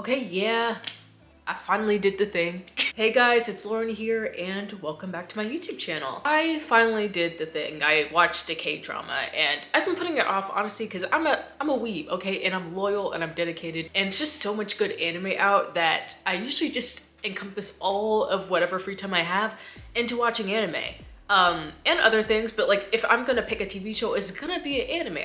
Okay, yeah, I finally did the thing. Hey guys, it's Lauren here and welcome back to my YouTube channel. I finally did the thing. I watched a K-drama and I've been putting it off honestly because I'm a weeb, okay? And I'm loyal and I'm dedicated and it's just so much good anime out that I usually just encompass all of whatever free time I have into watching anime. And other things, but like if I'm gonna pick a TV show, it's gonna be an anime.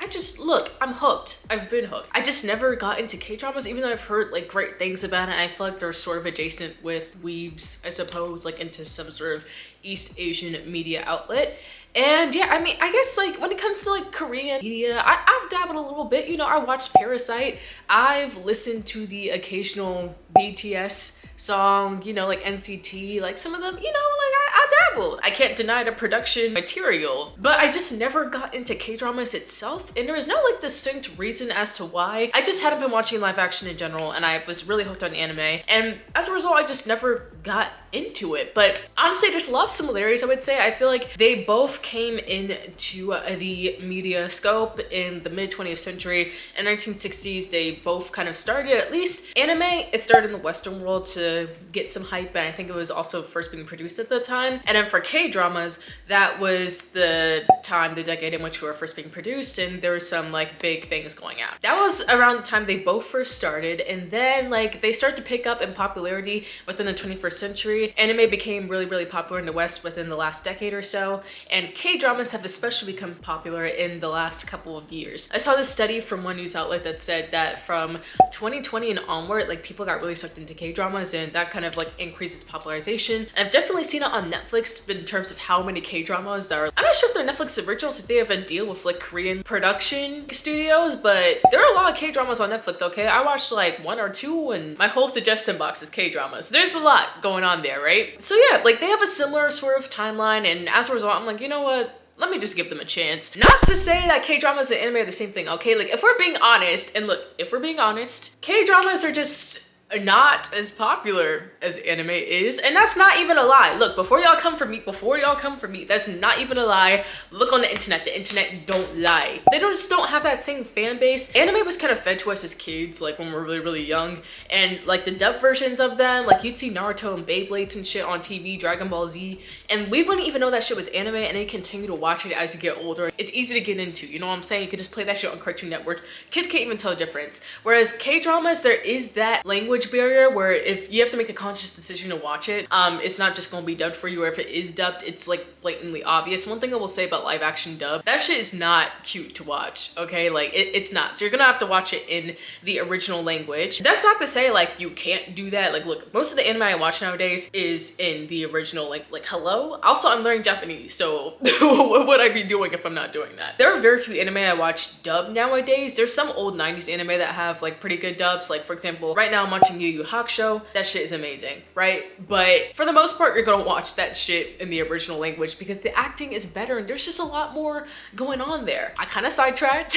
I just, look, I'm hooked. I've been hooked. I just never got into K-dramas, even though I've heard like great things about it. And I feel like they're sort of adjacent with weebs, I suppose, like into some sort of East Asian media outlet. And yeah, I mean, I guess like when it comes to like Korean media, I've dabbled a little bit. You know, I watched Parasite. I've listened to the occasional BTS song, you know, like NCT, like some of them, you know, like I dabbled. I can't deny the production material, but I just never got into K-dramas itself. And there was no like distinct reason as to why. I just hadn't been watching live action in general and I was really hooked on anime. And as a result, I just never got into it. But honestly, there's a lot of similarities, I would say. I feel like they both came into the media scope in the mid 20th century. In 1960s, they both kind of started, at least anime, it started in the Western world to get some hype, and I think it was also first being produced at the time. And then for K-dramas, that was the time, the decade in which we were first being produced, and there was some like big things going out. That was around the time they both first started, and then like they start to pick up in popularity within the 21st century. Anime became really popular in the West within the last decade or so, and K-dramas have especially become popular in the last couple of years. I saw this study from one news outlet that said that from 2020 and onward, like people got really sucked into K-dramas, and that kind of like increases popularization. I've definitely seen it on Netflix in terms of how many K-dramas there are. I'm not sure if they're Netflix originals, if they have a deal with like Korean production studios, but there are a lot of K-dramas on Netflix, okay? I watched like one or two and my whole suggestion box is K-dramas. There's a lot going on there, right? So yeah, like they have a similar sort of timeline, and as a result, I'm like, you know what? Let me just give them a chance. Not to say that K-dramas and anime are the same thing, okay? Like if we're being honest, and look, if we're being honest, K-dramas are just not as popular as anime is, and that's not even a lie. Look, before y'all come for me, that's not even a lie. Look on the internet don't lie. They just don't have that same fan base. Anime was kind of fed to us as kids, like when we were really young, and like the dub versions of them, like you'd see Naruto and Beyblades and shit on TV, Dragon Ball Z, and we wouldn't even know that shit was anime, and then you continue to watch it as you get older. It's easy to get into, you know what I'm saying? You could just play that shit on Cartoon Network. Kids can't even tell the difference. Whereas K-dramas, there is that language barrier where if you have to make a conscious decision to watch it, it's not just gonna be dubbed for you, or if it is dubbed, it's like blatantly obvious. One thing I will say about live action dub, that shit is not cute to watch, okay? Like it's not. So you're gonna have to watch it in the original language. That's not to say like you can't do that. Like look, most of the anime I watch nowadays is in the original, like hello? Also, I'm learning Japanese, so what would I be doing if I'm not doing that? There are very few anime I watch dubbed nowadays. There's some old 90s anime that have like pretty good dubs. Like for example, right now I'm watching Yu Yu Hakusho. That shit is amazing, right? But for the most part, you're gonna watch that shit in the original language because the acting is better and there's just a lot more going on there. I kind of sidetracked.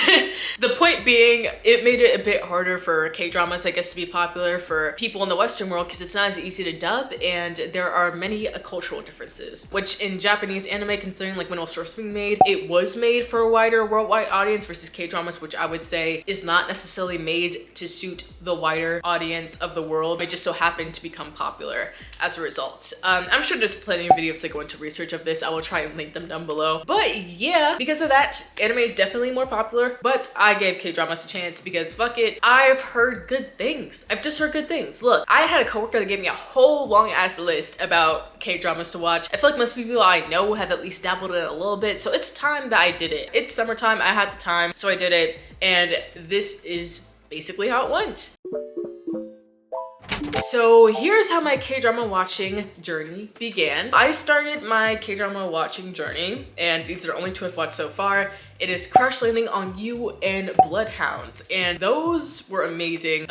The point being, it made it a bit harder for K-dramas, I guess, to be popular for people in the Western world because it's not as easy to dub, and there are many cultural differences, which in Japanese anime, considering like when it was first being made, it was made for a wider worldwide audience versus K-dramas, which I would say is not necessarily made to suit the wider audience of the world. It just so happened to become popular as a result. I'm sure there's plenty of videos that go into research of this. I will try and link them down below. But yeah, because of that, anime is definitely more popular, but I gave K-dramas a chance because fuck it, I've heard good things. I've just heard good things. Look, I had a coworker that gave me a whole long ass list about K-dramas to watch. I feel like most people I know have at least dabbled in it a little bit, so it's time that I did it. It's summertime, I had the time, so I did it, and this is basically how it went. So here's how my K-drama watching journey began. I started my K-drama watching journey, and these are only two I've watched so far. It is Crash Landing on You and Bloodhounds, and those were amazing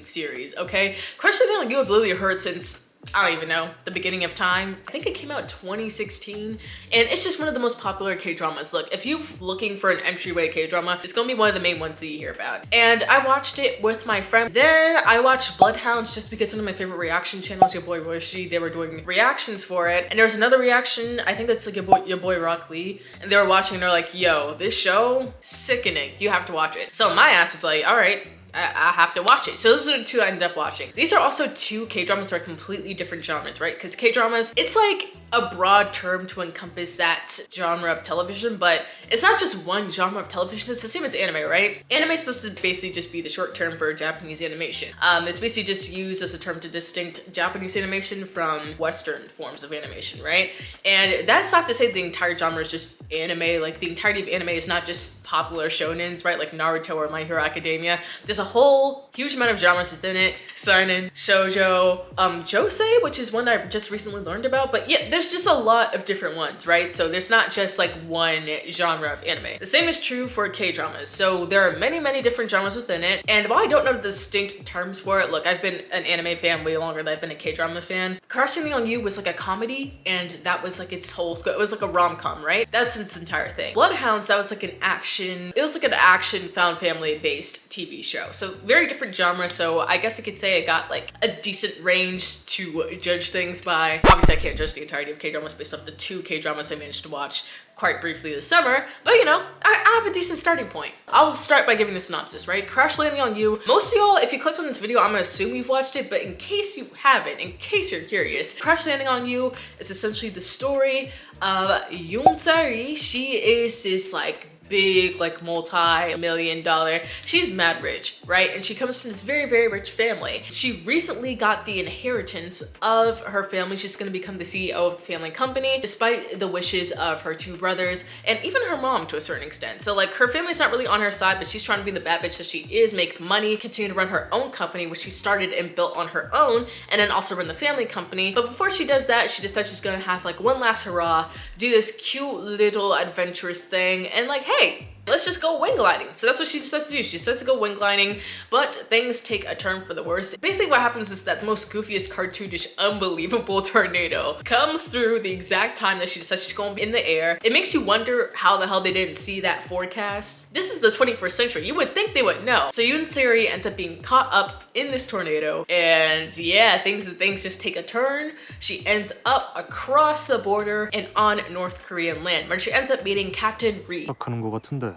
series, okay? Crash Landing on You I've literally heard since, I don't even know, the beginning of time. I think it came out in 2016, and it's just one of the most popular K-dramas. Look, if you're looking for an entryway K-drama, it's gonna be one of the main ones that you hear about. And I watched it with my friend. Then I watched Bloodhounds just because one of my favorite reaction channels, your boy Roshi, they were doing reactions for it. And there was another reaction, I think it's like your boy Rock Lee, and they were watching and they're like, yo, this show, sickening, you have to watch it. So my ass was like, all right, I have to watch it. So those are the two I ended up watching. These are also two K-dramas that are completely different genres, right? Because K-dramas, it's like a broad term to encompass that genre of television, but it's not just one genre of television. It's the same as anime, right? Anime is supposed to basically just be the short term for Japanese animation. It's basically just used as a term to distinct Japanese animation from Western forms of animation, right? And that's not to say the entire genre is just anime. Like the entirety of anime is not just popular shonens, right? Like Naruto or My Hero Academia. There's a whole huge amount of genres within it. Seinen, shoujo, josei, which is one I just recently learned about. But yeah, there's just a lot of different ones, right? So there's not just like one genre of anime. The same is true for K-dramas. So there are many, many different genres within it. And while I don't know the distinct terms for it, look, I've been an anime fan way longer than I've been a K-drama fan. Crush Landing on You was like a comedy, and that was like its whole scope. It was like a rom-com, right? That's its entire thing. Bloodhounds, that was like an action, it was like an action found family based TV show. So very different genre. So I guess I could say I got like a decent range to judge things by. Obviously I can't judge the entirety of K-dramas based off the two K-dramas I managed to watch quite briefly this summer, but you know, I have a decent starting point. I'll start by giving the synopsis, right? Crash Landing on You. Most of y'all, if you clicked on this video, I'm gonna assume you've watched it, but in case you haven't, in case you're curious, Crash Landing on You is essentially the story of Yoon Sari. She is this like big, like multi-million dollar, she's mad rich, right? And she comes from this very, very rich family. She recently got the inheritance of her family. She's gonna become the CEO of the family company, despite the wishes of her two brothers and even her mom to a certain extent. So like her family's not really on her side, but she's trying to be the bad bitch that she is, make money, continue to run her own company, which she started and built on her own, and then also run the family company. But before she does that, she decides she's gonna have like one last hurrah, do this cute little adventurous thing, and like, hey, let's just go wing gliding. So that's what she decides to do. She decides to go wing gliding, but things take a turn for the worse. Basically what happens is that the most goofiest, cartoonish, unbelievable tornado comes through the exact time that she decides she's going in the air. It makes you wonder how the hell they didn't see that forecast. This is the 21st century. You would think they would know. So Yoon Sari ends up being caught up in this tornado, and yeah, things just take a turn. She ends up across the border and on North Korean land, where she ends up meeting Captain Ri. 하는 것 같은데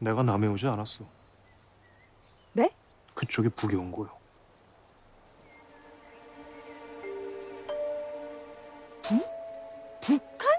내가 남해 오지 않았어. 네? 그쪽에 북에 온 거요. 북한?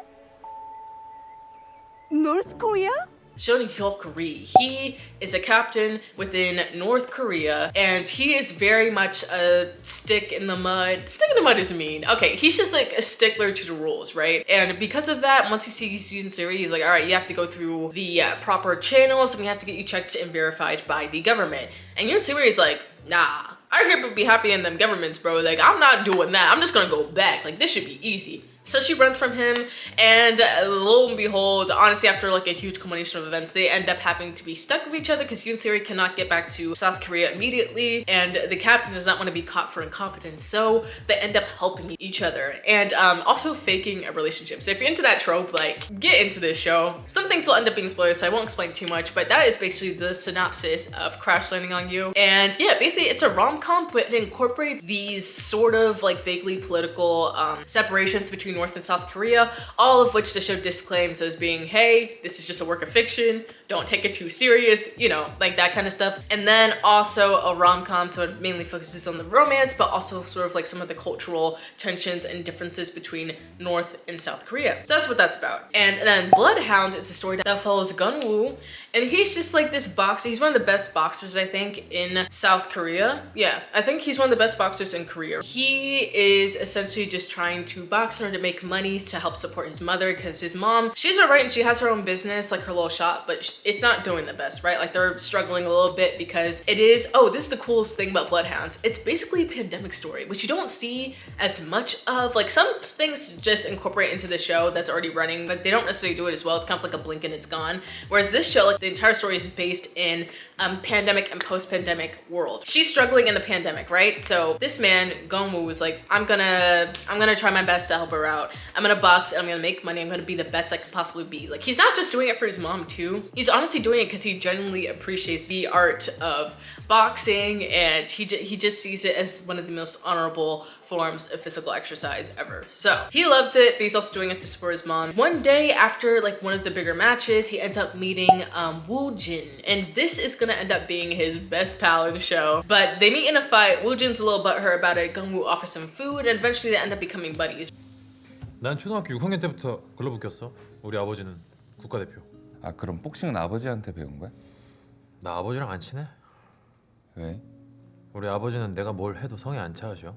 North Korea? Jeon Hyuk Ri. He is a captain within North Korea, and he is very much a stick in the mud. Stick in the mud is mean. Okay, he's just like a stickler to the rules, right? And because of that, once he sees Yoon Sari, he's like, all right, you have to go through the proper channels, and we have to get you checked and verified by the government. And Yoon Sari is like, nah, I hear people be happy in them governments, bro. Like, I'm not doing that. I'm just gonna go back. Like, this should be easy. So she runs from him, and lo and behold, honestly, after like a huge culmination of events, they end up having to be stuck with each other because Yoon Sari cannot get back to South Korea immediately, and the captain does not want to be caught for incompetence, so they end up helping each other and also faking a relationship. So if you're into that trope, like, get into this show. Some things will end up being spoilers, so I won't explain too much, but that is basically the synopsis of Crash Landing on You. And yeah, basically it's a rom-com, but it incorporates these sort of like vaguely political separations between North and South Korea, all of which the show disclaims as being, hey, this is just a work of fiction, don't take it too serious, you know, like that kind of stuff. And then also a rom-com, so it mainly focuses on the romance, but also sort of like some of the cultural tensions and differences between North and South Korea. So that's what that's about. And then Bloodhounds, it's a story that follows Gun-woo, and he's just like this boxer. He's one of the best boxers, I think, in South Korea. Yeah, I think he's one of the best boxers in Korea. He is essentially just trying to box in order to make money to help support his mother, because his mom, she's alright and she has her own business, like her little shop, but it's not doing the best, right? Like they're struggling a little bit because it is, oh, this is the coolest thing about Bloodhounds. It's basically a pandemic story, which you don't see as much of. Like some things just incorporate into the show that's already running, but they don't necessarily do it as well. It's kind of like a blink and it's gone. Whereas this show, like the entire story is based in pandemic and post-pandemic world. She's struggling in the pandemic, right? So this man, Gongwoo, is like, I'm gonna try my best to help her route. I'm gonna box and I'm gonna make money. I'm gonna be the best I can possibly be. Like, he's not just doing it for his mom too. He's honestly doing it because he genuinely appreciates the art of boxing, and he just sees it as one of the most honorable forms of physical exercise ever. So he loves it, but he's also doing it to support his mom. One day after like one of the bigger matches, he ends up meeting Woo Jin, and this is gonna end up being his best pal in the show. But they meet in a fight. Woo Jin's a little butthurt about it. Gungwoo offers him food, and eventually they end up becoming buddies. 난 초등학교 6학년 때부터 글러브 꼈어. 우리 아버지는 국가대표. 아 그럼 복싱은 아버지한테 배운 거야? 나 아버지랑 안 친해. 왜? 우리 아버지는 내가 뭘 해도 성에 안 차셔.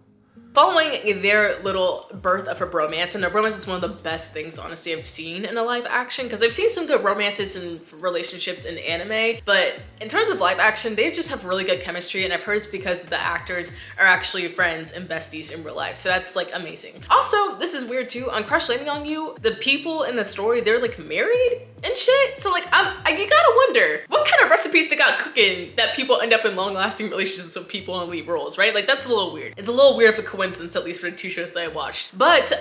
Following their little birth of a bromance, and a bromance is one of the best things, honestly, I've seen in a live action, because I've seen some good romances and relationships in anime, but in terms of live action, they just have really good chemistry, and I've heard it's because the actors are actually friends and besties in real life, so that's like amazing. Also, this is weird too, on Crash Landing on You, the people in the story, they're like married and shit, so like you gotta wonder, what kind of recipes they got cooking that people end up in long-lasting relationships with people in lead roles, right? Like, that's a little weird. It's a little weird of a coincidence, at least for the 2 shows that I watched. But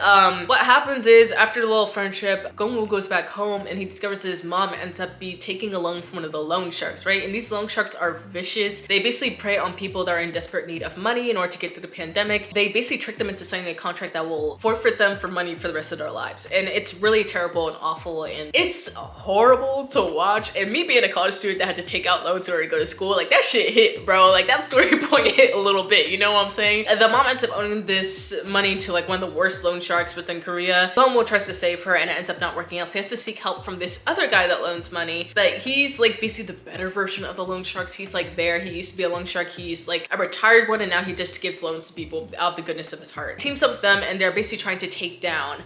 what happens is, after the little friendship, Gongwoo goes back home and he discovers that his mom ends up taking a loan from one of the loan sharks, right? And these loan sharks are vicious. They basically prey on people that are in desperate need of money in order to get through the pandemic. They basically trick them into signing a contract that will forfeit them for money for the rest of their lives. And it's really terrible and awful, and it's horrible to watch. And me being a college student that had to take out loans in order to go to school, like, that shit hit, bro. Like, that story point hit a little bit, you know what I'm saying? The mom ends up owning this money to like one of the worst loan sharks within Korea. Gongwoo tries to save her and it ends up not working out, so he has to seek help from this other guy that loans money, but he's like basically the better version of the loan sharks. He's like there, he used to be a loan shark, he's like a retired one, and now he just gives loans to people out of the goodness of his heart. Teams up with them and they're basically trying to take down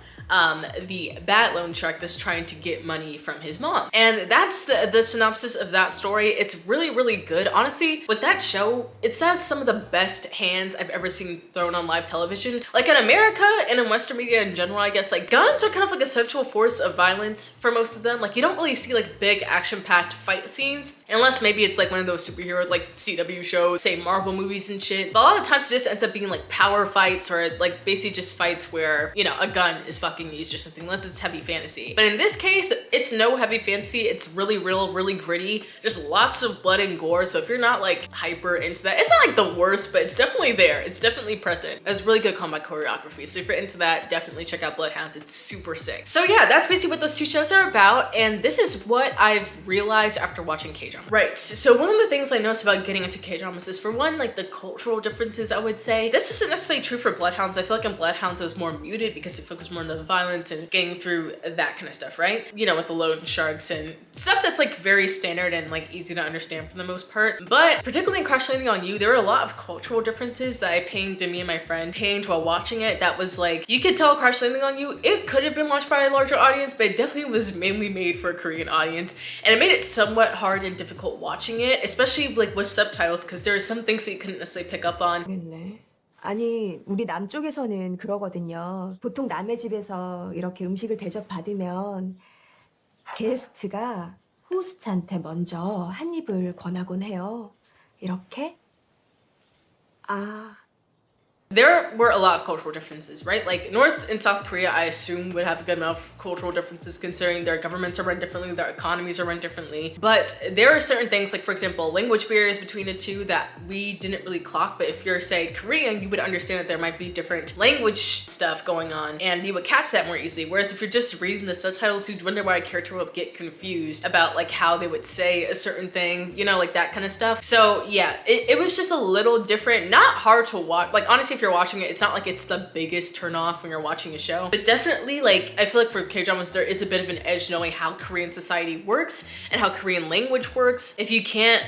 the bad loan shark that's trying to get money from his mom. And that's the synopsis of that story. It's really, really good. Honestly, with that show, it has some of the best hands I've ever seen thrown on live television. Like, in America and in Western media in general, I guess, like, guns are kind of like a central force of violence for most of them. Like, you don't really see like big action-packed fight scenes, unless maybe it's like one of those superhero like CW shows, say Marvel movies and shit. But a lot of times it just ends up being like power fights, or like basically just fights where, you know, a gun is fucking used or something, unless it's heavy fantasy. But in this case, it's no heavy fantasy. It's really real, really gritty, just lots of blood and gore. So if you're not like hyper into that, it's not like the worst, but it's definitely there. It's definitely present. It's really good combat choreography. So if you're into that, definitely check out Bloodhounds. It's super sick. So yeah, that's basically what those 2 shows are about. And this is what I've realized after watching K-drama. Right, so one of the things I noticed about getting into K-dramas is, for one, like the cultural differences, I would say. This isn't necessarily true for Bloodhounds. I feel like in Bloodhounds it was more muted because it focused more on the violence and getting through that kind of stuff, right? You know, with the loan sharks and stuff that's like very standard and like easy to understand for the most part. But particularly in Crash Landing on You, there were a lot of cultural differences that I pinged to me and my friend while watching it. That was like, you could tell Crash Landing on You, it could have been watched by a larger audience, but it definitely was mainly made for a Korean audience. And it made it somewhat hard and difficult watching it, especially like with subtitles, because there are some things that you couldn't necessarily pick up on. 아니, 우리 남쪽에서는 그러거든요. 보통 남의 집에서 이렇게 음식을 대접받으면 게스트가 호스트한테 먼저 한 입을 권하곤 해요. 이렇게? 아. There were a lot of cultural differences, right? Like, North and South Korea, I assume, would have a good amount of cultural differences, considering their governments are run differently, their economies are run differently. But there are certain things, like, for example, language barriers between the two that we didn't really clock. But if you're, say, Korean, you would understand that there might be different language stuff going on, and you would catch that more easily. Whereas if you're just reading the subtitles, you'd wonder why a character would get confused about, like, how they would say a certain thing, you know, like that kind of stuff. So, yeah, it was just a little different. Not hard to watch. Like, honestly, if you're watching it, it's not like it's the biggest turn off when you're watching a show, but definitely, like, I feel like for K-dramas there is a bit of an edge knowing how Korean society works and how Korean language works. If you can't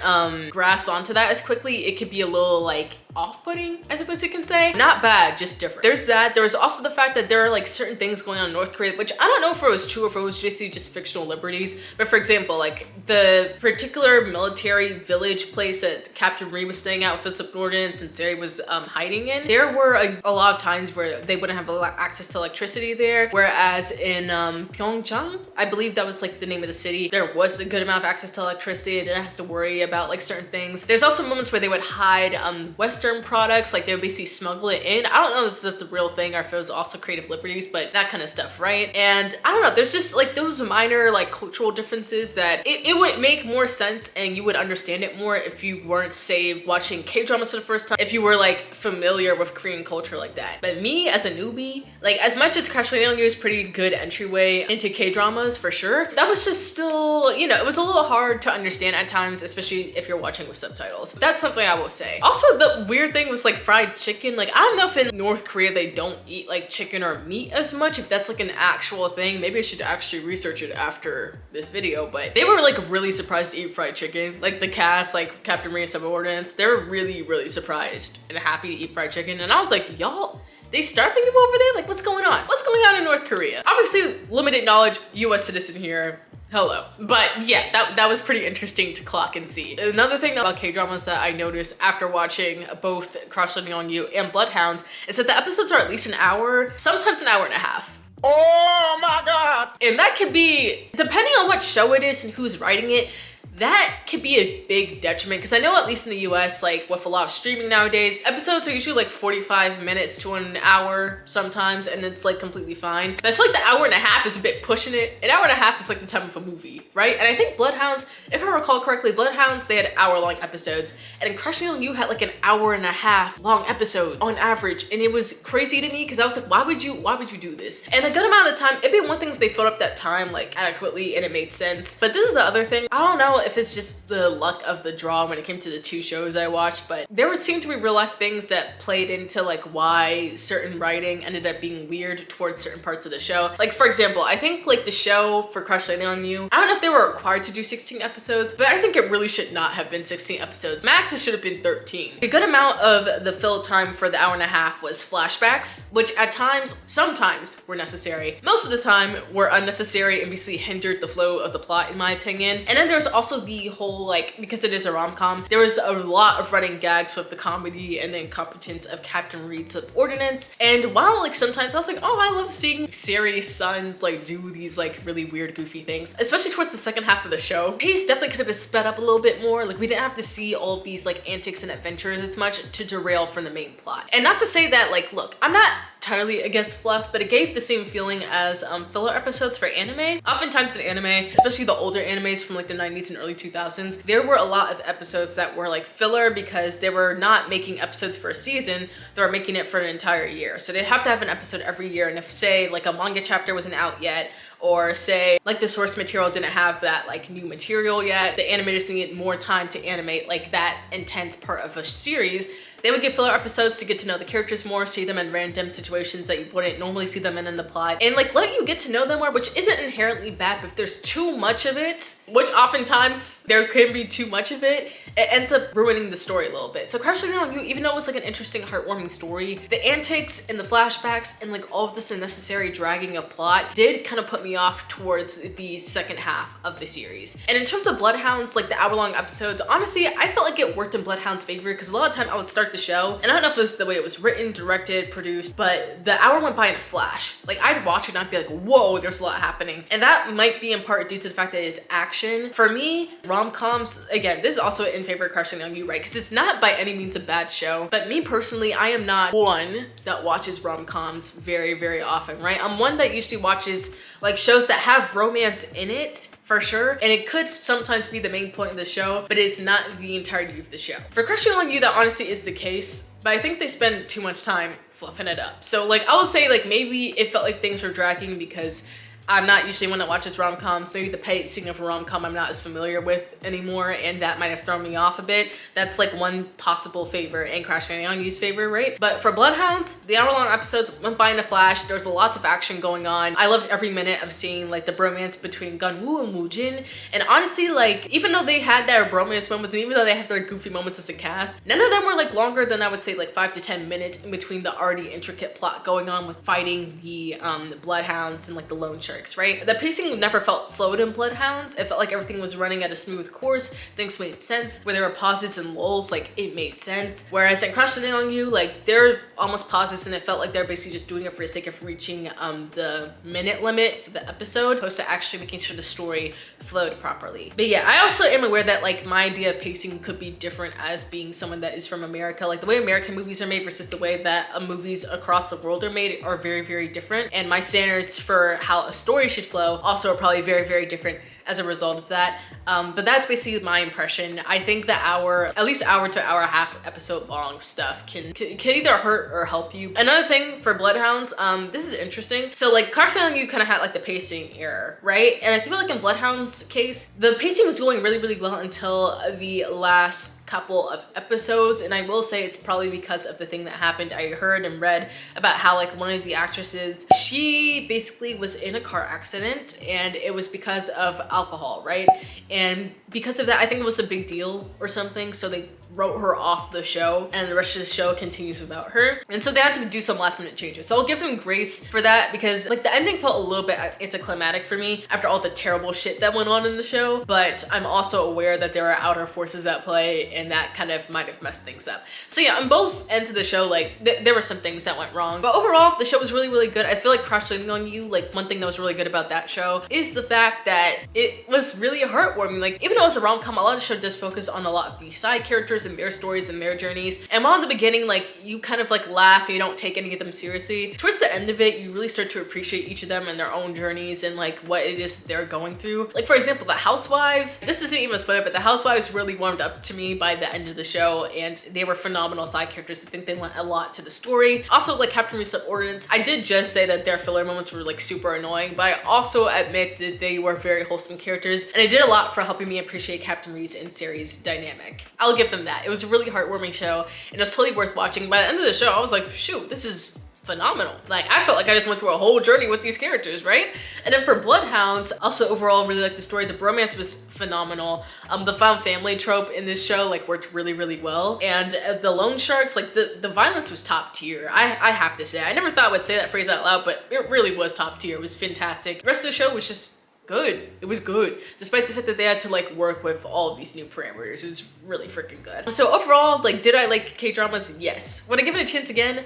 grasp onto that as quickly, it could be a little like off-putting, I suppose you can say. Not bad, just different. There's that. There was also the fact that there are like certain things going on in North Korea, which I don't know if it was true or if it was just fictional liberties. But for example, like the particular military village place that Captain Ree was staying at with the subordinates and Sari was hiding in, there were a lot of times where they wouldn't have access to electricity there. Whereas in Pyeongchang, I believe that was like the name of the city, there was a good amount of access to electricity. They didn't have to worry about like certain things. There's also moments where they would hide Western Western products, like they would basically smuggle it in. I don't know if that's a real thing or if it was also creative liberties, but that kind of stuff, right? And I don't know, there's just like those minor like cultural differences that it would make more sense and you would understand it more if you weren't, say, watching K-dramas for the first time, if you were like familiar with Korean culture like that. But me as a newbie, like as much as Crash Landing on You is pretty good entryway into K-dramas for sure, that was just still, you know, it was a little hard to understand at times, especially if you're watching with subtitles. That's something I will say. Also, the weird thing was like fried chicken. Like I don't know if in North Korea they don't eat like chicken or meat as much, if that's like an actual thing. Maybe I should actually research it after this video, but they were like really surprised to eat fried chicken. Like the cast, like Captain Maria's subordinates, they're really surprised and happy to eat fried chicken. And I was like, y'all, they starving you over there? Like what's going on? What's going on in North Korea? Obviously limited knowledge, US citizen here. Hello. But yeah, that was pretty interesting to clock and see. Another thing about K-dramas that I noticed after watching both Crash Landing on You and Bloodhounds is that the episodes are at least an hour, sometimes an hour and a half. Oh my God. And that could be, depending on what show it is and who's writing it, that could be a big detriment, because I know at least in the US, like with a lot of streaming nowadays, episodes are usually like 45 minutes to an hour sometimes, and it's like completely fine. But I feel like the hour and a half is a bit pushing it. An hour and a half is like the time of a movie, right? And I think Bloodhounds, if I recall correctly, Bloodhounds, they had hour-long episodes, and in Crash Landing on You had like an hour and a half long episode on average, and it was crazy to me because I was like, why would you do this? And a good amount of the time, it'd be one thing if they filled up that time like adequately and it made sense. But this is the other thing. I don't know if it's just the luck of the draw when it came to the two shows I watched, but there would seem to be real life things that played into like why certain writing ended up being weird towards certain parts of the show. Like for example, I think like the show for Crash Landing on You, I don't know if they were required to do 16 episodes, but I think it really should not have been 16 episodes. Max, it should have been 13. A good amount of the fill time for the hour and a half was flashbacks, which at times, sometimes were necessary. Most of the time were unnecessary and basically hindered the flow of the plot in my opinion. And then there's also the whole, like, because it is a rom-com, there was a lot of running gags with the comedy and the incompetence of Captain Reed's subordinates. And while like sometimes I was like, oh, I love seeing serious sons like do these like really weird goofy things, especially towards the second half of the show, pace definitely could have been sped up a little bit more. Like we didn't have to see all of these like antics and adventures as much to derail from the main plot. And not to say that, like, look, I'm not entirely against fluff, but it gave the same feeling as filler episodes for anime. Oftentimes in anime, especially the older animes from like the 90s and early 2000s, there were a lot of episodes that were like filler because they were not making episodes for a season, they were making it for an entire year. So they'd have to have an episode every year, and if say like a manga chapter wasn't out yet, or say like the source material didn't have that like new material yet, the animators needed more time to animate like that intense part of a series, they would give filler episodes to get to know the characters more, see them in random situations that you wouldn't normally see them in the plot, and like let you get to know them more, which isn't inherently bad, but if there's too much of it, which oftentimes there can be too much of it, it ends up ruining the story a little bit. So Crash Landing on You, even though it was like an interesting, heartwarming story, the antics and the flashbacks and like all of this unnecessary dragging of plot did kind of put me off towards the second half of the series. And in terms of Bloodhounds, like the hour-long episodes, honestly, I felt like it worked in Bloodhound's favor because a lot of time I would start the show, and I don't know if it was the way it was written, directed, produced, but the hour went by in a flash. Like I'd watch it and I'd be like, whoa, there's a lot happening. And that might be in part due to the fact that it is action. For me, rom-coms, again, this is also in favor of Crash Landing on You, right? Because it's not by any means a bad show, but me personally, I am not one that watches rom-coms very often, right? I'm one that usually watches like shows that have romance in it, for sure, and it could sometimes be the main point of the show, but it's not the entirety of the show. For Crash Landing on You, that honestly is the case, but I think they spend too much time fluffing it up. So like I will say, like, maybe it felt like things were dragging because I'm not usually one that watches rom-coms. Maybe the pacing of a rom-com I'm not as familiar with anymore, and that might have thrown me off a bit. That's like one possible favor in Crash Landing on You's favor, right? But for Bloodhounds, the hour-long episodes went by in a flash. There was lots of action going on. I loved every minute of seeing like the bromance between Gunwoo and Woojin. And honestly, like, even though they had their bromance moments, and even though they had their goofy moments as a cast, none of them were like longer than, I would say, like 5 to 10 minutes in between the already intricate plot going on with fighting the Bloodhounds and like the loan shark sharks, right? The pacing never felt slowed in Bloodhounds. It felt like everything was running at a smooth course. Things made sense. Where there were pauses and lulls, like it made sense. Whereas in Crush Landing on You, like there are almost pauses and it felt like they're basically just doing it for the sake of reaching the minute limit for the episode, opposed to actually making sure the story flowed properly. But yeah, I also am aware that like my idea of pacing could be different as being someone that is from America. Like the way American movies are made versus the way that movies across the world are made are very, very different. And my standards for how a story should flow also are probably very, very different as a result of that. But that's basically my impression. I think the at least hour to hour and a half episode long stuff can either hurt or help you. Another thing for Bloodhounds, this is interesting. So like Crush Landing on You kind of had like the pacing error, right? And I feel like in Bloodhounds case, the pacing was going really, really well until the last couple of episodes, and I will say it's probably because of the thing that happened. I heard and read about how like one of the actresses, she basically was in a car accident and it was because of alcohol, right? And because of that, I think it was a big deal or something, so they wrote her off the show and the rest of the show continues without her. And so they had to do some last minute changes. So I'll give them grace for that because like the ending felt a little bit anticlimactic for me after all the terrible shit that went on in the show. But I'm also aware that there are outer forces at play and that kind of might have messed things up. So yeah, on both ends of the show, like there were some things that went wrong. But overall, the show was really, really good. I feel like Crush Landing on You, like one thing that was really good about that show is the fact that it was really heartwarming. Like even though it's a rom-com, a lot of the show does focus on a lot of these side characters and their stories and their journeys. And while in the beginning, like you kind of like laugh and you don't take any of them seriously, towards the end of it, you really start to appreciate each of them and their own journeys and like what it is they're going through. Like for example, the housewives, this isn't even a spoiler, but the housewives really warmed up to me by the end of the show and they were phenomenal side characters. I think they lent a lot to the story. Also like Captain Reese Subordinates, I did just say that their filler moments were like super annoying, but I also admit that they were very wholesome characters and it did a lot for helping me appreciate Captain Reese and Sari's dynamic. I'll give them that. It was a really heartwarming show and it was totally worth watching. By the end of the show, I was like, shoot, this is phenomenal. Like I felt like I just went through a whole journey with these characters, right? And then for Bloodhounds, also overall really liked the story. The bromance was phenomenal. The found family trope in this show like worked really, really well. And the loan sharks, like the violence was top tier. I have to say, I never thought I would say that phrase out loud, but it really was top tier. It was fantastic. The rest of the show was just good. It was good, despite the fact that they had to like work with all of these new parameters. It was really freaking good. So overall, like, did I like K-dramas? Yes. Would I give it a chance again?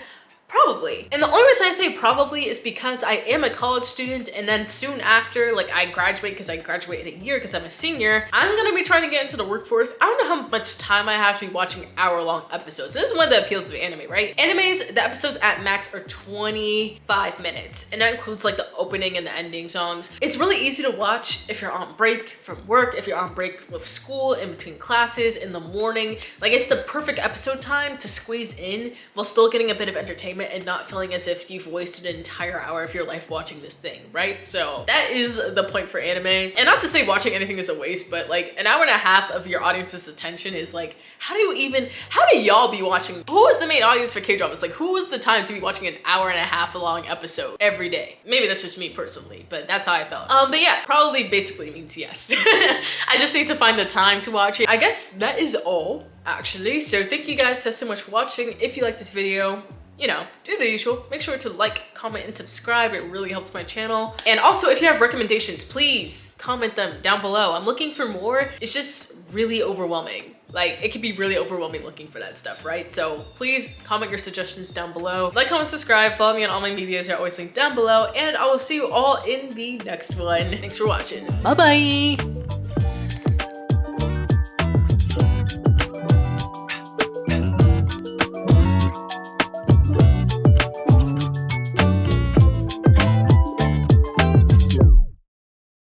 Probably. And the only reason I say probably is because I am a college student and then soon after, like I graduate because I graduate in a year because I'm a senior, I'm gonna be trying to get into the workforce. I don't know how much time I have to be watching hour-long episodes. This is one of the appeals of anime, right? Animes, the episodes at max are 25 minutes and that includes like the opening and the ending songs. It's really easy to watch if you're on break from work, if you're on break with school, in between classes, in the morning. Like it's the perfect episode time to squeeze in while still getting a bit of entertainment and not feeling as if you've wasted an entire hour of your life watching this thing, right? So that is the point for anime. And not to say watching anything is a waste, but like an hour and a half of your audience's attention is like, how do y'all be watching? Who is the main audience for K-dramas? Like who is the time to be watching an hour and a half long episode every day? Maybe that's just me personally, but that's how I felt. But yeah, probably basically means yes. I just need to find the time to watch it. I guess that is all actually. So thank you guys so much for watching. If you like this video, you know, do the usual. Make sure to like, comment, and subscribe. It really helps my channel. And also, if you have recommendations, please comment them down below. I'm looking for more. It's just really overwhelming. Like, it can be really overwhelming looking for that stuff, right? So please comment your suggestions down below. Like, comment, subscribe, follow me on all my medias. They're always linked down below. And I will see you all in the next one. Thanks for watching. Bye-bye.